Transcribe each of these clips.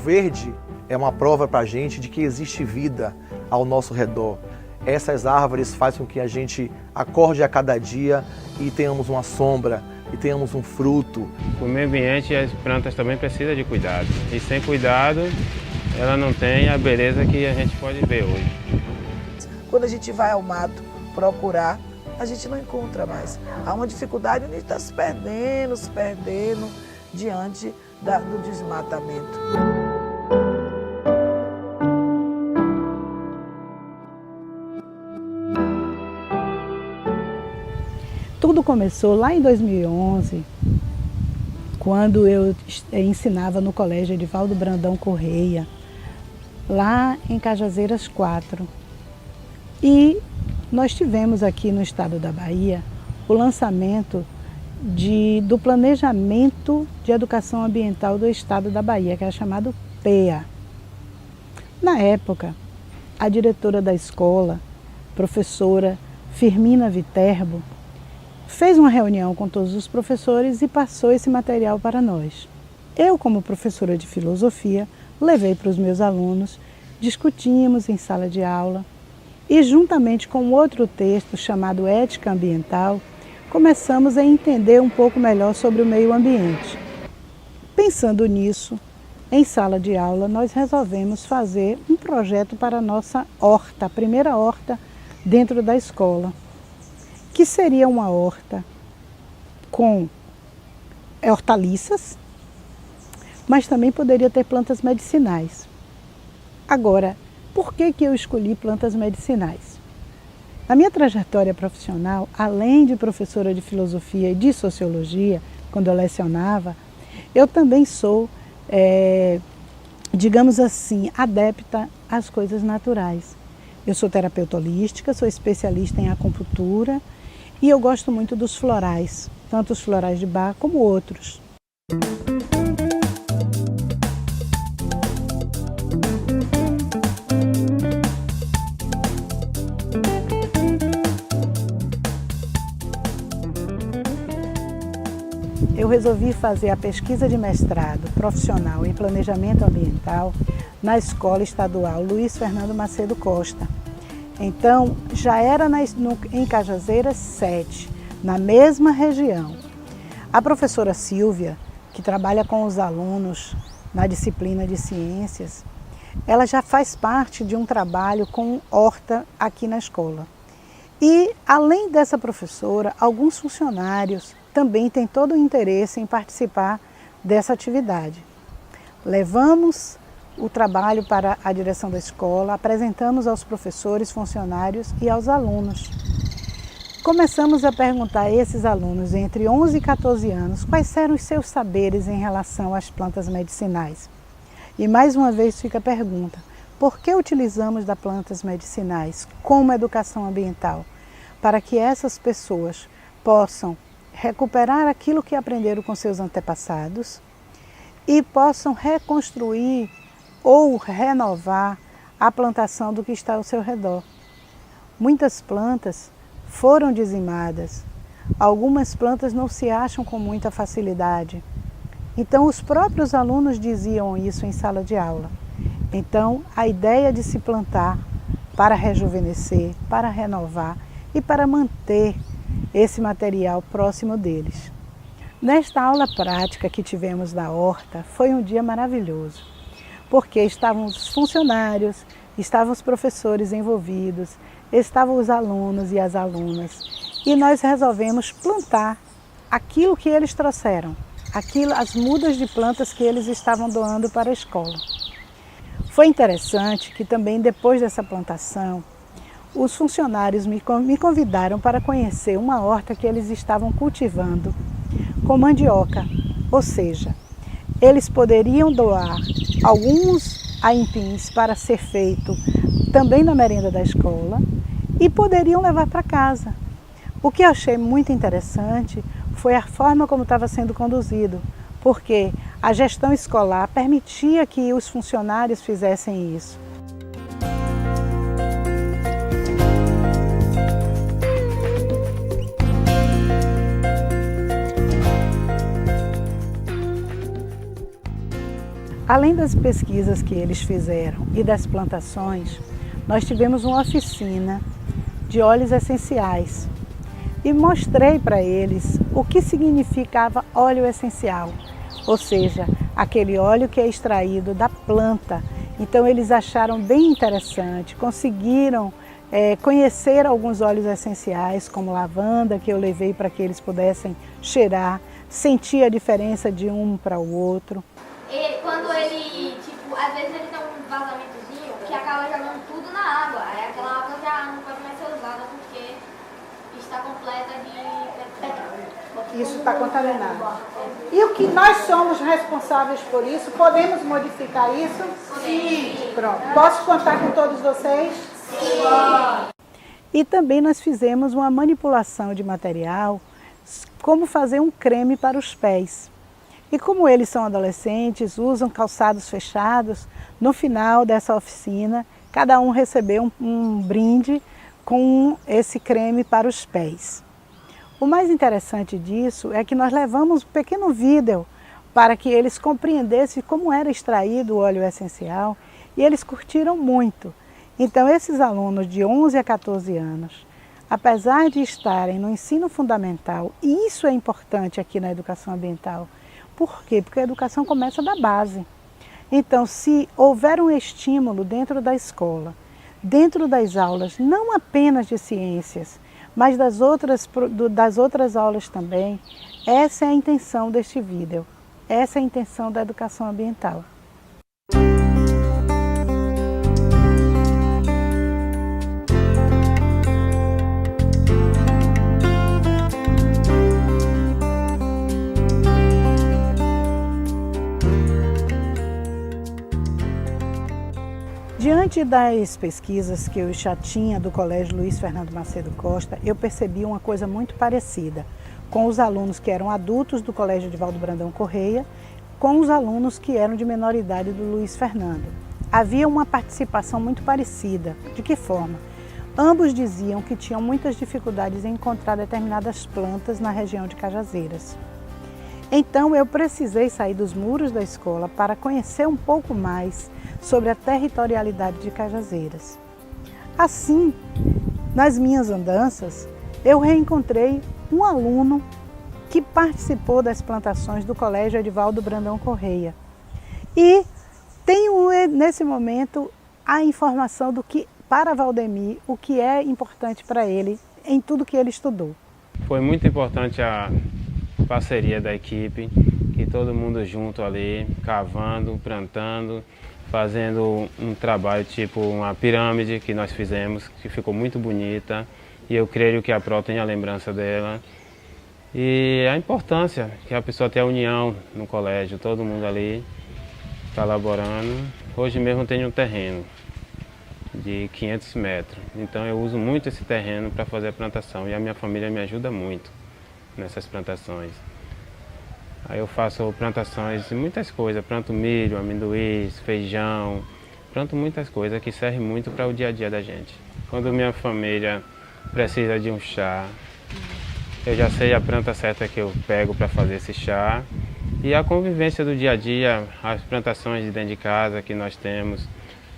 verde é uma prova para a gente de que existe vida ao nosso redor. Essas árvores fazem com que a gente acorde a cada dia e tenhamos uma sombra, e tenhamos um fruto. O meio ambiente e as plantas também precisam de cuidado. E sem cuidado, ela não tem a beleza que a gente pode ver hoje. Quando a gente vai ao mato procurar, a gente não encontra mais. Há uma dificuldade, a gente está se perdendo diante do desmatamento. Tudo começou lá em 2011, quando eu ensinava no Colégio Edivaldo Brandão Correia, lá em Cajazeiras 4. E nós tivemos aqui no estado da Bahia o lançamento do Planejamento de Educação Ambiental do Estado da Bahia, que é chamado PEA. Na época, a diretora da escola, professora Firmina Viterbo, fez uma reunião com todos os professores e passou esse material para nós. Eu, como professora de filosofia, levei para os meus alunos, discutimos em sala de aula e, juntamente com outro texto chamado Ética Ambiental, começamos a entender um pouco melhor sobre o meio ambiente. Pensando nisso, em sala de aula, nós resolvemos fazer um projeto para a nossa horta, a primeira horta dentro da escola, que seria uma horta com hortaliças, mas também poderia ter plantas medicinais. Agora, por que eu escolhi plantas medicinais? Na minha trajetória profissional, além de professora de filosofia e de sociologia, quando eu lecionava, eu também sou, digamos assim, adepta às coisas naturais. Eu sou terapeuta holística, sou especialista em acupuntura e eu gosto muito dos florais, tanto os florais de Bach como outros. Eu resolvi fazer a pesquisa de mestrado profissional em planejamento ambiental na Escola Estadual Luiz Fernando Macedo Costa. Então, já era em Cajazeiras 7, na mesma região. A professora Silvia, que trabalha com os alunos na disciplina de ciências, ela já faz parte de um trabalho com horta aqui na escola. E, além dessa professora, alguns funcionários também têm todo o interesse em participar dessa atividade. Levamos o trabalho para a direção da escola, apresentamos aos professores, funcionários e aos alunos. Começamos a perguntar a esses alunos entre 11 e 14 anos quais eram os seus saberes em relação às plantas medicinais. E mais uma vez fica a pergunta, por que utilizamos das plantas medicinais como educação ambiental? Para que essas pessoas possam recuperar aquilo que aprenderam com seus antepassados e possam reconstruir ou renovar a plantação do que está ao seu redor. Muitas plantas foram dizimadas, algumas plantas não se acham com muita facilidade. Então os próprios alunos diziam isso em sala de aula. Então a ideia de se plantar para rejuvenescer, para renovar e para manter esse material próximo deles. Nesta aula prática que tivemos na horta, foi um dia maravilhoso, porque estavam os funcionários, estavam os professores envolvidos, estavam os alunos e as alunas, e nós resolvemos plantar aquilo que eles trouxeram, as mudas de plantas que eles estavam doando para a escola. Foi interessante que também depois dessa plantação, os funcionários me convidaram para conhecer uma horta que eles estavam cultivando com mandioca, ou seja, eles poderiam doar alguns aipins para ser feito também na merenda da escola e poderiam levar para casa. O que eu achei muito interessante foi a forma como estava sendo conduzido, porque a gestão escolar permitia que os funcionários fizessem isso. além das pesquisas que eles fizeram e das plantações, nós tivemos uma oficina de óleos essenciais e mostrei para eles o que significava óleo essencial, ou seja, aquele óleo que é extraído da planta. Então eles acharam bem interessante, conseguiram conhecer alguns óleos essenciais, como lavanda, que eu levei para que eles pudessem cheirar, sentir a diferença de um para o outro. Quando ele, tipo, às vezes ele tem um vazamentozinho que acaba jogando tudo na água. Aí aquela água já não pode mais ser usada porque está completa de petróleo. Isso está contaminado. E o que nós somos responsáveis por isso, podemos modificar isso? Sim. Pronto. Posso contar com todos vocês? Sim. E também nós fizemos uma manipulação de material, como fazer um creme para os pés. E como eles são adolescentes, usam calçados fechados, no final dessa oficina, cada um recebeu um brinde com esse creme para os pés. O mais interessante disso é que nós levamos um pequeno vídeo para que eles compreendessem como era extraído o óleo essencial e eles curtiram muito. Então esses alunos de 11 a 14 anos, apesar de estarem no ensino fundamental, e isso é importante aqui na educação ambiental, por quê? Porque a educação começa da base. Então se houver um estímulo dentro da escola, dentro das aulas, não apenas de ciências, mas das outras aulas também, essa é a intenção deste vídeo, essa é a intenção da educação ambiental. Diante das pesquisas que eu já tinha do Colégio Luiz Fernando Macedo Costa, eu percebi uma coisa muito parecida com os alunos que eram adultos do Colégio Edivaldo Brandão Correia, com os alunos que eram de menor idade do Luiz Fernando. Havia uma participação muito parecida. De que forma? Ambos diziam que tinham muitas dificuldades em encontrar determinadas plantas na região de Cajazeiras. Então eu precisei sair dos muros da escola para conhecer um pouco mais sobre a territorialidade de Cajazeiras. Assim, nas minhas andanças, eu reencontrei um aluno que participou das plantações do Colégio Edivaldo Brandão Correia. E tenho nesse momento a informação do que, para Valdemir, o que é importante para ele em tudo que ele estudou. Foi muito importante a parceria da equipe, que todo mundo junto ali, cavando, plantando, fazendo um trabalho tipo uma pirâmide que nós fizemos, que ficou muito bonita, e eu creio que a Pro tem a lembrança dela. E a importância que a pessoa tem a união no colégio, todo mundo ali colaborando. Hoje mesmo tenho um terreno de 500 metros, então eu uso muito esse terreno para fazer a plantação e a minha família me ajuda muito nessas plantações. Aí eu faço plantações de muitas coisas, planto milho, amendoim, feijão, planto muitas coisas que servem muito para o dia a dia da gente. Quando minha família precisa de um chá, eu já sei a planta certa que eu pego para fazer esse chá. E a convivência do dia a dia, as plantações de dentro de casa que nós temos,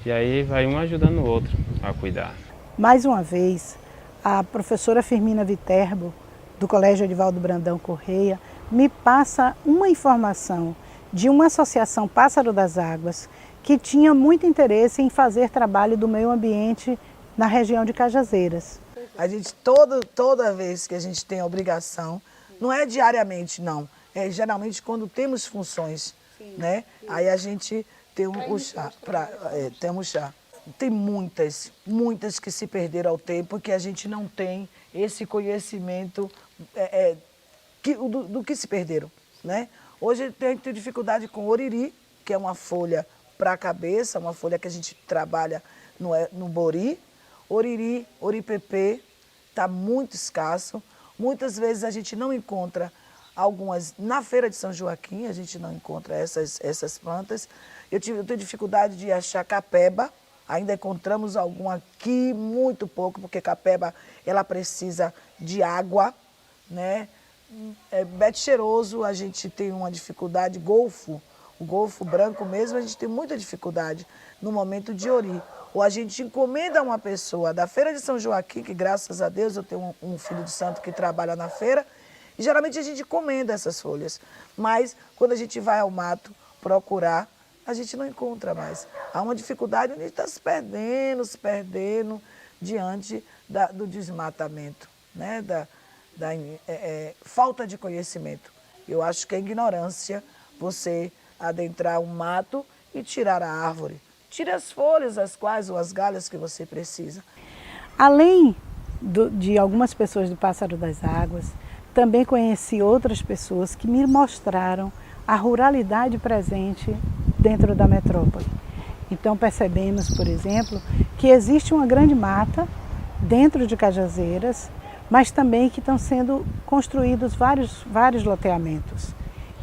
e aí vai um ajudando o outro a cuidar. Mais uma vez, a professora Firmina Viterbo, do Colégio Edivaldo Brandão Correia, me passa uma informação de uma associação Pássaro das Águas que tinha muito interesse em fazer trabalho do meio ambiente na região de Cajazeiras. A gente, toda vez que a gente tem a obrigação, não é diariamente não, é geralmente quando temos funções, né? Aí a gente tem o chá, temos chá. Tem muitas que se perderam ao tempo, que a gente não tem esse conhecimento do que se perderam, né? Hoje tem dificuldade com oriri, que é uma folha para a cabeça, uma folha que a gente trabalha no bori. Oriri, oripepê, está muito escasso. Muitas vezes a gente não encontra algumas, na Feira de São Joaquim, a gente não encontra essas plantas. Eu tenho dificuldade de achar capeba, ainda encontramos alguma aqui, muito pouco, porque capeba ela precisa de água, né? Bete cheiroso, a gente tem uma dificuldade, golfo. O golfo branco mesmo, a gente tem muita dificuldade no momento de ori. Ou a gente encomenda uma pessoa da Feira de São Joaquim, que graças a Deus eu tenho um filho de santo que trabalha na feira, e geralmente a gente encomenda essas folhas. Mas quando a gente vai ao mato procurar, a gente não encontra mais. Há uma dificuldade, a gente está se perdendo diante do desmatamento, né? da falta de conhecimento. Eu acho que é ignorância você adentrar um mato e tirar a árvore. Tire as folhas, as quais ou as galhas que você precisa. Além de algumas pessoas do Pássaro das Águas, também conheci outras pessoas que me mostraram a ruralidade presente dentro da metrópole. Então percebemos, por exemplo, que existe uma grande mata dentro de Cajazeiras, mas também que estão sendo construídos vários loteamentos.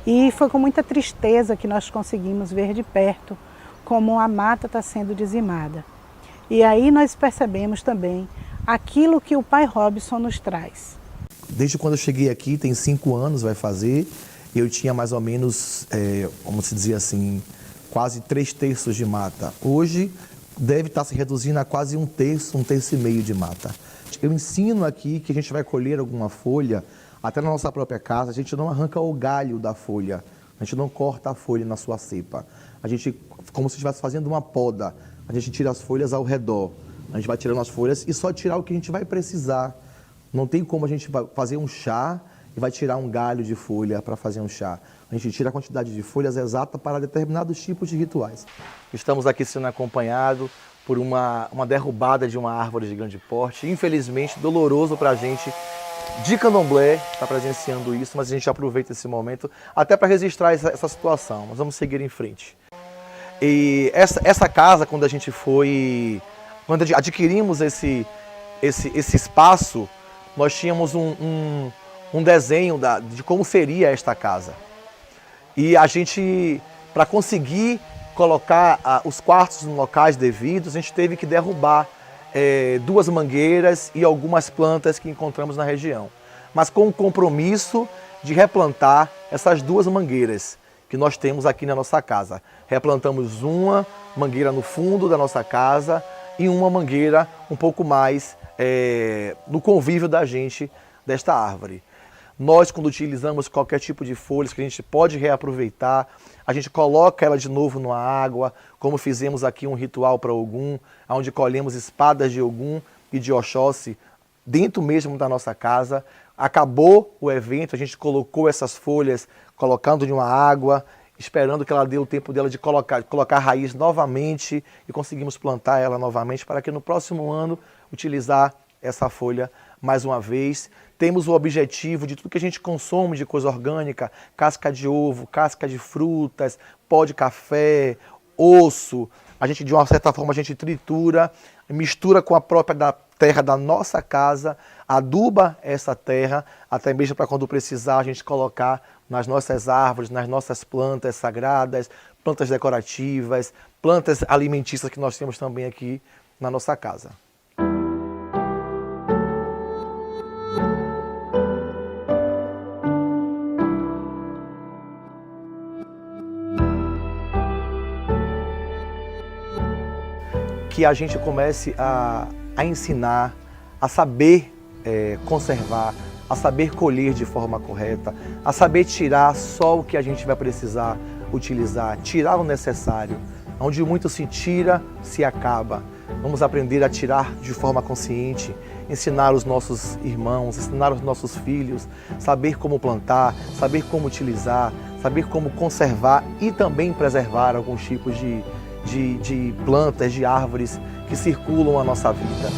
E foi com muita tristeza que nós conseguimos ver de perto como a mata está sendo dizimada. E aí nós percebemos também aquilo que o pai Robson nos traz. Desde quando eu cheguei aqui, tem 5 anos, vai fazer, eu tinha mais ou menos, como se dizia assim, quase 3/3 de mata. Hoje deve estar se reduzindo a quase 1/3, 1/3 de mata. Eu ensino aqui que a gente vai colher alguma folha, até na nossa própria casa, a gente não arranca o galho da folha, a gente não corta a folha na sua cepa. A gente, como se estivesse fazendo uma poda, a gente tira as folhas ao redor. A gente vai tirando as folhas e só tirar o que a gente vai precisar. Não tem como a gente fazer um chá e vai tirar um galho de folha para fazer um chá. A gente tira a quantidade de folhas exata para determinados tipos de rituais. Estamos aqui sendo acompanhados por uma derrubada de uma árvore de grande porte. Infelizmente, doloroso para a gente de Candomblé estar presenciando isso, mas a gente aproveita esse momento até para registrar essa situação. Nós vamos seguir em frente. E essa casa, quando adquirimos esse espaço, nós tínhamos um desenho de como seria esta casa. E a gente, para conseguir colocar os quartos nos locais devidos, a gente teve que derrubar 2 mangueiras e algumas plantas que encontramos na região. Mas com o compromisso de replantar essas 2 mangueiras que nós temos aqui na nossa casa. Replantamos uma mangueira no fundo da nossa casa e uma mangueira um pouco mais no convívio da gente desta árvore. Nós, quando utilizamos qualquer tipo de folhas que a gente pode reaproveitar, a gente coloca ela de novo na água, como fizemos aqui um ritual para Ogum, onde colhemos espadas de Ogum e de Oxóssi dentro mesmo da nossa casa. Acabou o evento, a gente colocou essas folhas, colocando em uma água, esperando que ela dê o tempo dela de colocar raiz novamente e conseguimos plantar ela novamente para que no próximo ano utilizar essa folha mais uma vez. Temos o objetivo de tudo que a gente consome de coisa orgânica, casca de ovo, casca de frutas, pó de café, osso, a gente de uma certa forma a gente tritura, mistura com a própria terra da nossa casa, aduba essa terra, até mesmo para quando precisar a gente colocar nas nossas árvores, nas nossas plantas sagradas, plantas decorativas, plantas alimentícias que nós temos também aqui na nossa casa. Que a gente comece a ensinar, a saber conservar, a saber colher de forma correta, a saber tirar só o que a gente vai precisar utilizar, tirar o necessário. Onde muito se tira, se acaba. Vamos aprender a tirar de forma consciente, ensinar os nossos irmãos, ensinar os nossos filhos, saber como plantar, saber como utilizar, saber como conservar e também preservar alguns tipos de plantas, de árvores que circulam a nossa vida.